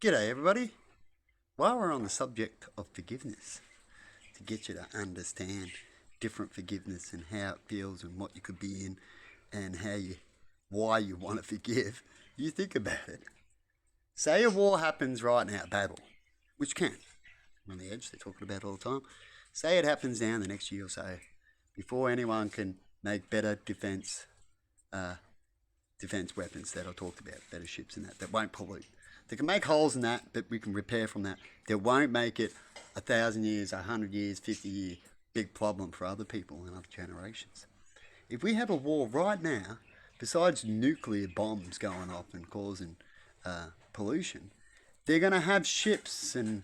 G'day, everybody. While we're on the subject of forgiveness, to get you to understand different forgiveness and how it feels and what you could be in and why you want to forgive, you think about it. Say a war happens right now, battle, which can. On the edge, they're talking about it all the time. Say it happens down the next year or so, before anyone can make better defence weapons that I talked about, better ships and that won't pollute. They can make holes in that, but we can repair from that. They won't make it 1,000 years, 100 years, 50 years big problem for other people and other generations. If we have a war right now, besides nuclear bombs going off and causing pollution, they're going to have ships and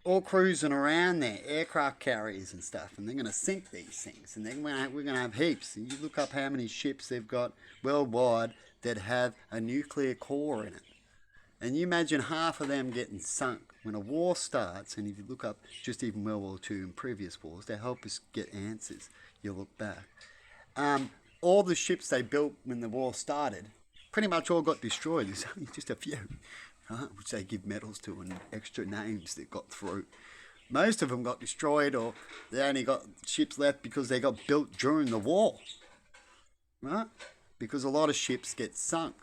all cruising around there, aircraft carriers and stuff, and they're going to sink these things. And then we're going to have heaps. And you look up how many ships they've got worldwide that have a nuclear core in it. And you imagine half of them getting sunk. When a war starts, and if you look up just even World War II and previous wars, they help us get answers. You look back. All the ships they built when the war started pretty much all got destroyed. There's only just a few, right, which they give medals to and extra names that got through. Most of them got destroyed, or they only got ships left because they got built during the war, right? Because a lot of ships get sunk.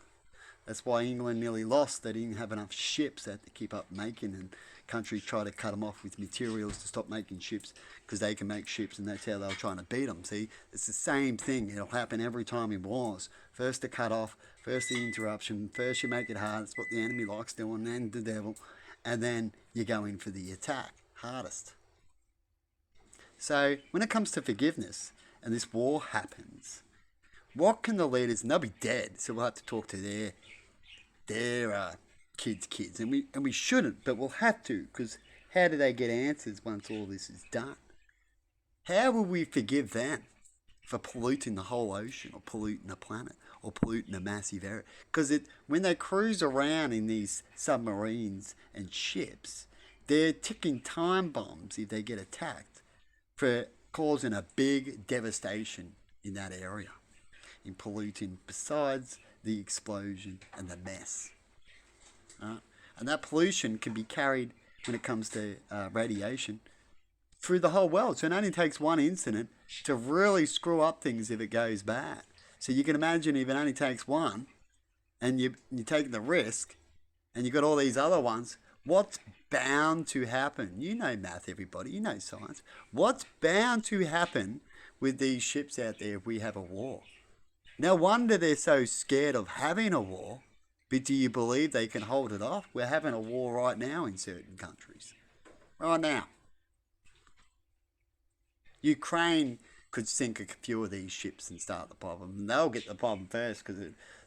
That's why England nearly lost. They didn't have enough ships. They had to keep up making, and countries try to cut them off with materials to stop making ships because they can make ships, and that's how they were trying to beat them. See, it's the same thing. It'll happen every time in wars. First the cut off, first the interruption, first you make it hard. It's what the enemy likes doing, and the devil, and then you go in for the attack, hardest. So when it comes to forgiveness, and this war happens, what can the leaders, and they'll be dead, so we'll have to talk to their kids, and we shouldn't, but we'll have to, because how do they get answers once all this is done? How will we forgive them for polluting the whole ocean, or polluting the planet, or polluting a massive area? Because when they cruise around in these submarines and ships, they're ticking time bombs if they get attacked for causing a big devastation in that area, in polluting besides the explosion and the mess. And that pollution can be carried, when it comes to radiation, through the whole world. So it only takes one incident to really screw up things if it goes bad. So you can imagine if it only takes one, and you take the risk, and you've got all these other ones, what's bound to happen? You know math, everybody. You know science. What's bound to happen with these ships out there if we have a war? No wonder they're so scared of having a war, but do you believe they can hold it off? We're having a war right now in certain countries. Right now. Ukraine could sink a few of these ships and start the problem. And they'll get the problem first, because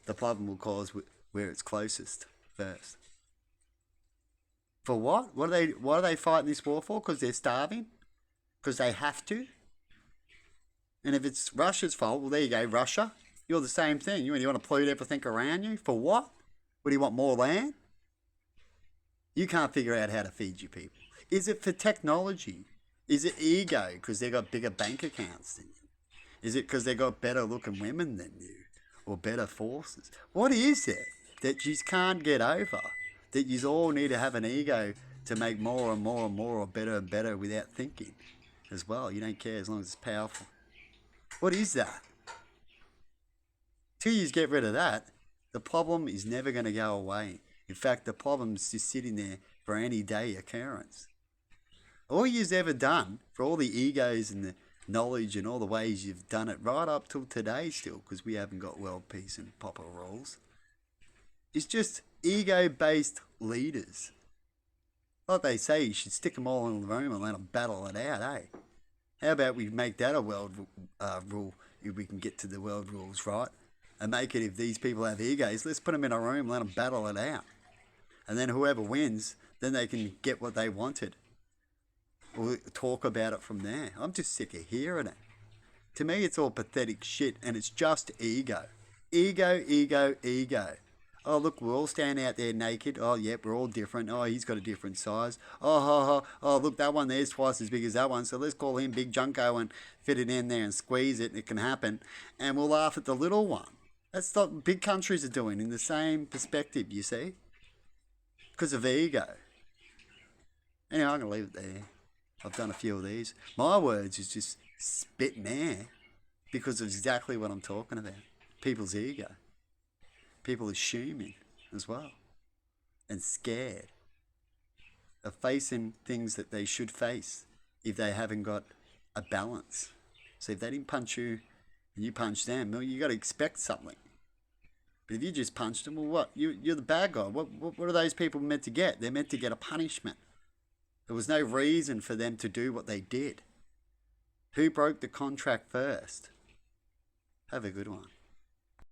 the problem will cause where it's closest first. For what? What are they fighting this war for? Because they're starving? Because they have to? And if it's Russia's fault, well, there you go, Russia. You're the same thing. You want to pollute everything around you? For what? What do you want, more land? You can't figure out how to feed your people. Is it for technology? Is it ego because they've got bigger bank accounts than you? Is it because they've got better looking women than you? Or better forces? What is it that you can't get over? That you all need to have an ego to make more and more and more, or better and better, without thinking as well? You don't care as long as it's powerful. What is that? Till you get rid of that, the problem is never going to go away. In fact, the problem's just sitting there for any day occurrence. All you've ever done, for all the egos and the knowledge and all the ways you've done it right up till today still, because we haven't got world peace and proper rules, is just ego-based leaders. Like they say, you should stick them all in the room and let them battle it out, eh? How about we make that a world rule, if we can get to the world rules, right? And make it, if these people have egos, let's put them in a room and let them battle it out. And then whoever wins, then they can get what they wanted. We'll talk about it from there. I'm just sick of hearing it. To me, it's all pathetic shit, and it's just ego. Ego, ego, ego. Oh, look, we're all standing out there naked. Oh, yep, we're all different. Oh, he's got a different size. Oh, look, that one there's twice as big as that one, so let's call him Big Junko and fit it in there and squeeze it, and it can happen. And we'll laugh at the little one. That's what big countries are doing in the same perspective, you see. because of ego. Anyway, I'm going to leave it there. I've done a few of these. My words is just spitting air because of exactly what I'm talking about. People's ego. People assuming as well. And scared of facing things that they should face if they haven't got a balance. So if they didn't punch you and you punch them, well, you got to expect something. But if you just punched them, well, what? You're the bad guy. What are those people meant to get? They're meant to get a punishment. There was no reason for them to do what they did. Who broke the contract first? Have a good one.